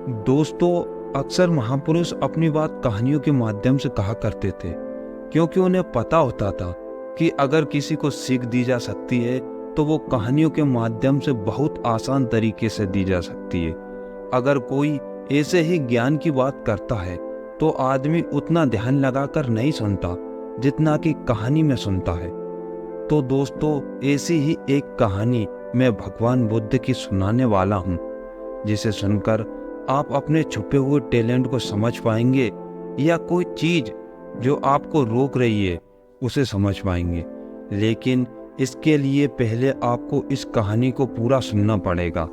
दोस्तों, अक्सर महापुरुष अपनी बात कहानियों के माध्यम से कहा करते थे, क्योंकि उन्हें पता होता था कि अगर किसी को सीख दी जा सकती है तो वो कहानियों के माध्यम से बहुत आसान तरीके से दी जा सकती है। अगर कोई ऐसे ही ज्ञान की बात करता है तो आदमी उतना ध्यान लगाकर नहीं सुनता जितना कि कहानी में सुनता है। तो दोस्तों, ऐसी ही एक कहानी मैं भगवान बुद्ध की सुनाने वाला हूँ, जिसे सुनकर आप अपने छुपे हुए टैलेंट को समझ पाएंगे या कोई चीज जो आपको रोक रही है उसे समझ पाएंगे। लेकिन इसके लिए पहले आपको इस कहानी को पूरा सुनना पड़ेगा।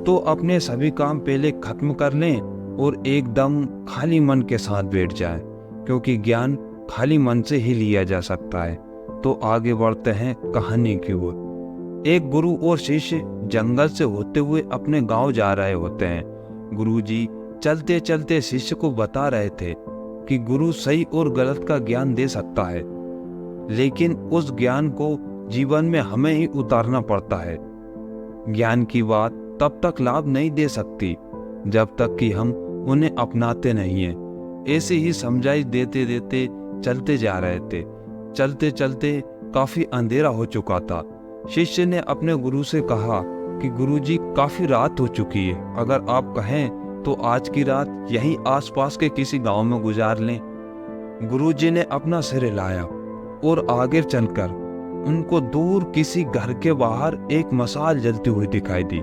तो अपने सभी काम पहले खत्म कर लें और एकदम खाली मन के साथ बैठ जाएं, क्योंकि ज्ञान खाली मन से ही लिया जा सकता है। तो आगे बढ़ते हैं कहानी की ओर। एक गुरु और शिष्य जंगल से होते हुए अपने गांव जा रहे होते हैं। गुरुजी चलते चलते शिष्य को बता रहे थे कि गुरु सही और गलत का ज्ञान दे सकता है, लेकिन उस ज्ञान को जीवन में हमें ही उतारना पड़ता है। ज्ञान की बात तब तक लाभ नहीं दे सकती जब तक कि हम उन्हें अपनाते नहीं हैं। ऐसे ही समझाई देते देते चलते जा रहे थे। चलते चलते काफी अंधेरा हो चुका था। शिष्य ने अपने गुरु से कहा कि गुरुजी, काफी रात हो चुकी है, अगर आप कहें तो आज की रात यहीं आसपास के किसी गांव में गुजार लें। गुरुजी ने अपना सिर हिलाया और आगे चलकर उनको दूर किसी घर के बाहर एक मशाल जलती हुई दिखाई दी।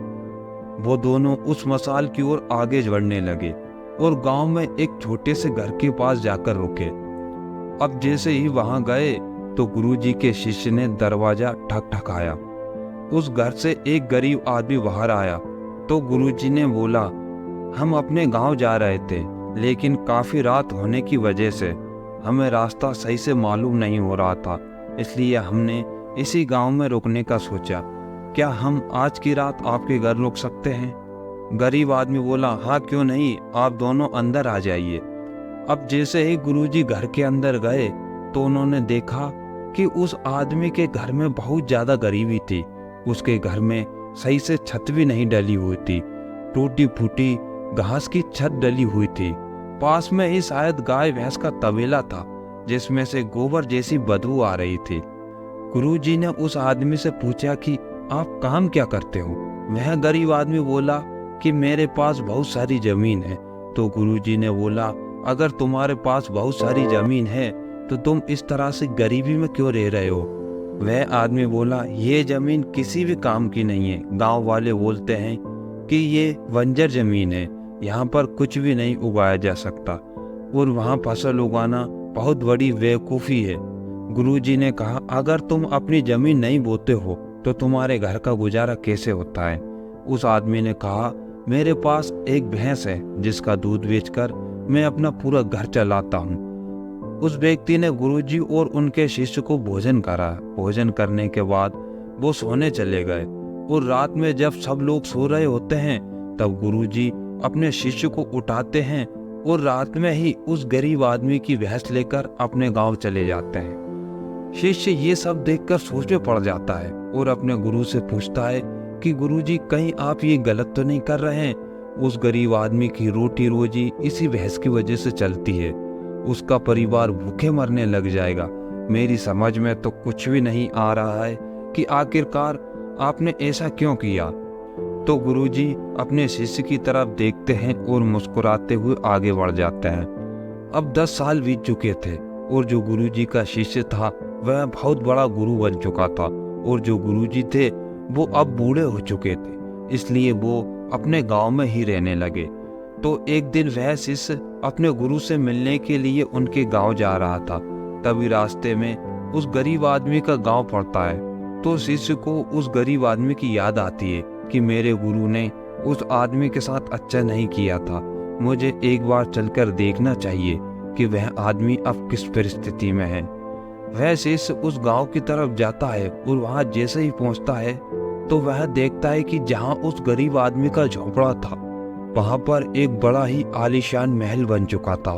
वो दोनों उस मशाल की ओर आगे बढ़ने लगे और गांव में एक छोटे से घर के पास जाकर रुके। अब जैसे ही वहां गए तो गुरुजी के शिष्य ने दरवाजा ठकठकाया। उस घर से एक गरीब आदमी बाहर आया तो गुरुजी ने बोला, हम अपने गांव जा रहे थे, लेकिन काफी रात होने की वजह से हमें रास्ता सही से मालूम नहीं हो रहा था, इसलिए हमने इसी गांव में रुकने का सोचा। क्या हम आज की रात आपके घर रुक सकते हैं? गरीब आदमी बोला, हाँ क्यों नहीं, आप दोनों अंदर आ जाइए। अब जैसे ही गुरुजी घर के अंदर गए तो उन्होंने देखा कि उस आदमी के घर में बहुत ज्यादा गरीबी थी। उसके घर में सही से छत भी नहीं डली हुई थी, टूटी फूटी घास की छत डली हुई थी। पास में ही शायद गाय भैंस का तबेला था, जिसमें से गोबर जैसी बदबू आ रही थी। गुरुजी ने उस आदमी से पूछा कि आप काम क्या करते हो? वह गरीब आदमी बोला कि मेरे पास बहुत सारी जमीन है। तो गुरुजी ने बोला, अगर तुम्हारे पास बहुत सारी जमीन है तो तुम इस तरह से गरीबी में क्यों रह रहे हो? वह आदमी बोला, ये जमीन किसी भी काम की नहीं है। गांव वाले बोलते हैं कि ये बंजर जमीन है, यहाँ पर कुछ भी नहीं उगाया जा सकता और वहाँ फसल उगाना बहुत बड़ी बेवकूफ़ी है। गुरुजी ने कहा, अगर तुम अपनी जमीन नहीं बोते हो तो तुम्हारे घर का गुजारा कैसे होता है? उस आदमी ने कहा, मेरे पास एक भैंस है जिसका दूध बेचकर मैं अपना पूरा घर चलाता हूँ। उस व्यक्ति ने गुरुजी और उनके शिष्य को भोजन करा। भोजन करने के बाद वो सोने चले गए और रात में जब सब लोग सो रहे होते हैं तब गुरुजी अपने शिष्य को उठाते हैं और रात में ही उस गरीब आदमी की भैंस लेकर अपने गांव चले जाते हैं। शिष्य ये सब देखकर सोच में पड़ जाता है और अपने गुरु से पूछता है कि गुरुजी, कहीं आप ये गलत तो नहीं कर रहे हैं? उस गरीब आदमी की रोटी रोजी इसी भैंस की वजह से चलती है, उसका परिवार भूखे मरने लग जाएगा। मेरी समझ में तो कुछ भी नहीं आ रहा है कि आखिरकार आपने ऐसा क्यों किया। तो गुरुजी अपने शिष्य की तरफ देखते हैं और मुस्कुराते हुए आगे बढ़ जाते हैं। अब 10 साल बीत चुके थे और जो गुरुजी का शिष्य था वह बहुत बड़ा गुरु बन चुका था और जो गुरुजी थे वो अब बूढ़े हो चुके थे, इसलिए वो अपने गांव में ही रहने लगे। तो एक दिन वह शिष्य अपने गुरु से मिलने के लिए उनके गांव जा रहा था। तभी रास्ते में उस गरीब आदमी का गांव पड़ता है। तो शिष्य को उस गरीब आदमी की याद आती है कि मेरे गुरु ने उस आदमी के साथ अच्छा नहीं किया था, मुझे एक बार चलकर देखना चाहिए कि वह आदमी अब किस परिस्थिति में है। वह शिष्य उस गांव की तरफ जाता है और वहां जैसे ही पहुंचता है तो वह देखता है कि जहां उस गरीब आदमी का झोंपड़ा था वहां पर एक बड़ा ही आलीशान महल बन चुका था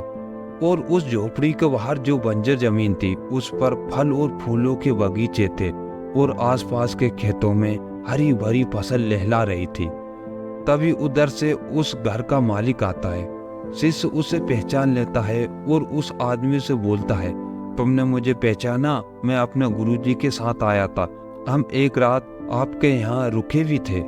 और उस झोपड़ी के बाहर जो बंजर जमीन थी उस पर फल और फूलों के बगीचे थे और आसपास के खेतों में हरी भरी फसल लहला रही थी। तभी उधर से उस घर का मालिक आता है। शिष्य उसे पहचान लेता है और उस आदमी से बोलता है, तुमने मुझे पहचाना? मैं अपने गुरुजी के साथ आया था, हम एक रात आपके यहाँ रुके भी थे।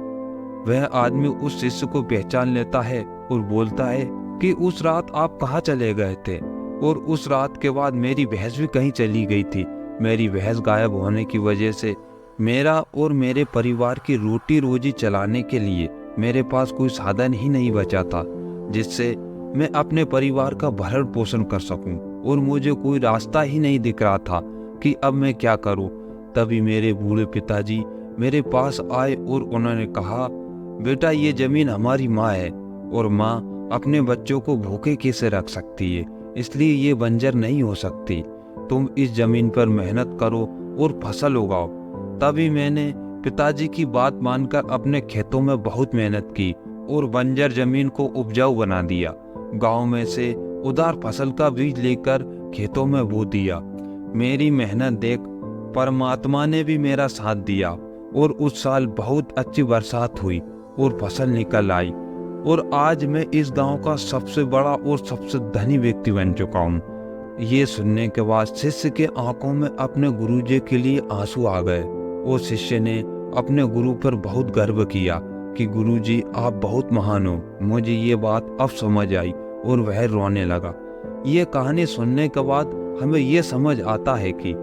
वह आदमी उस शिष्य को पहचान लेता है और बोलता है कि उस रात आप कहाँ चले गए थे? और उस रात के बाद मेरी भैंस भी कहीं चली गई थी। मेरी भैंस गायब होने की वजह से मेरा और मेरे परिवार की रोटी रोजी चलाने के लिए मेरे पास कोई साधन ही नहीं बचा था जिससे मैं अपने परिवार का भरण पोषण कर सकूं, और मुझे कोई रास्ता ही नहीं दिख रहा था कि अब मैं क्या करूं। तभी मेरे बूढ़े पिताजी मेरे पास आए और उन्होंने कहा, बेटा ये जमीन हमारी माँ है और माँ अपने बच्चों को भूखे कैसे रख सकती है, इसलिए ये बंजर नहीं हो सकती। तुम इस जमीन पर मेहनत करो और फसल उगाओ। तभी मैंने पिताजी की बात मानकर अपने खेतों में बहुत मेहनत की और बंजर जमीन को उपजाऊ बना दिया। गांव में से उदार फसल का बीज लेकर खेतों में बो दिया। मेरी मेहनत देख परमात्मा ने भी मेरा साथ दिया और उस साल बहुत अच्छी बरसात हुई और फसल निकल आई, और आज मैं इस गांव का सबसे बड़ा और सबसे धनी व्यक्ति बन चुका हूँ। ये सुनने के बाद शिष्य के आंखों में अपने गुरुजी के लिए आंसू आ गए और शिष्य ने अपने गुरु पर बहुत गर्व किया कि गुरुजी आप बहुत महान हो। मुझे ये बात अब समझ आई और वह रोने लगा। ये कहानी सुनने के बाद हमें ये समझ आता है कि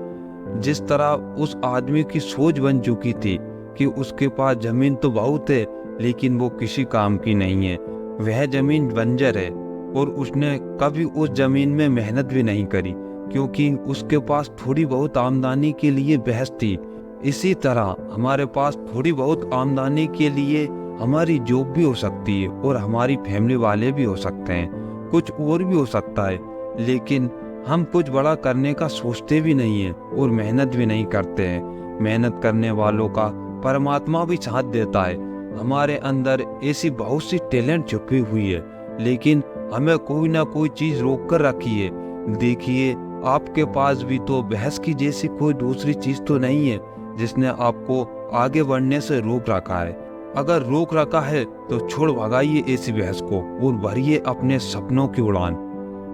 जिस तरह उस आदमी की सोच बन चुकी थी कि उसके पास जमीन तो बहुत है लेकिन वो किसी काम की नहीं है, वह जमीन बंजर है और उसने कभी उस जमीन में मेहनत भी नहीं करी क्योंकि उसके पास थोड़ी बहुत आमदनी के लिए बहस थी। इसी तरह हमारे पास थोड़ी बहुत आमदनी के लिए हमारी जॉब भी हो सकती है और हमारी फैमिली वाले भी हो सकते हैं, कुछ और भी हो सकता है, लेकिन हम कुछ बड़ा करने का सोचते भी नहीं है और मेहनत भी नहीं करते हैं। मेहनत करने वालों का परमात्मा भी साथ देता है। हमारे अंदर ऐसी बहुत सी टैलेंट छुपी हुई है, लेकिन हमें कोई ना कोई चीज रोक कर रखी है। देखिए, आपके पास भी तो बहस की जैसी कोई दूसरी चीज तो नहीं है जिसने आपको आगे बढ़ने से रोक रखा है। अगर रोक रखा है तो छोड़ भगाइए ऐसी बहस को और भरिए अपने सपनों की उड़ान।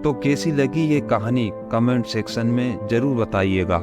तो कैसी लगी ये कहानी कमेंट सेक्शन में जरूर बताइएगा।